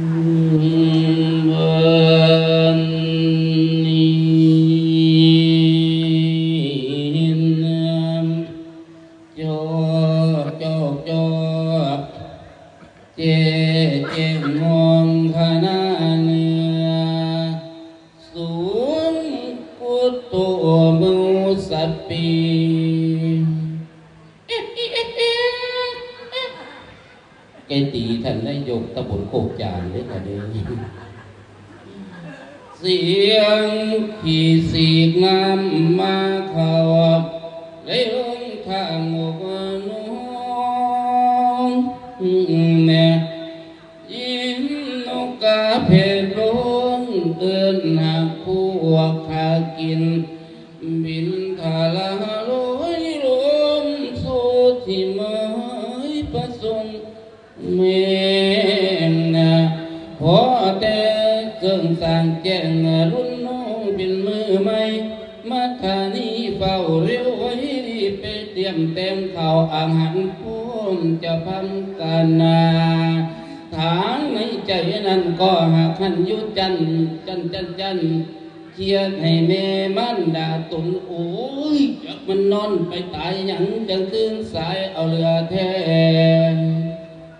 วันนี้จอกจอกจอกเจเจมองขนาเนื้อสูงพุทโธมุสัปปีแกตีท่านนายกตำบลโคกจานเลยค่ะเด้อเสียงขี่สีงามมาเข้าเลยลงทางออกน้องแม่ยิ้มนกกาเพลงเดินหาผู้ขากินบินทาลาลอยลมโซที่ไม้ประสงค์เมงพอแต่เครื่องสร้างแจ้งรุ่นน้องเป็นมือใหม่มาทานีเฝ้าเร็วไว้รีบไปเตรียมเต็มข่าวอาหารพุ่มจะพันกันนาทางในใจนั้นก็หากขันยุจันเชียร์ให้แม่มันด่าตุนโอ้ยจักมันนอนไปตายหยังจังตื่นสายเอาเรือแทน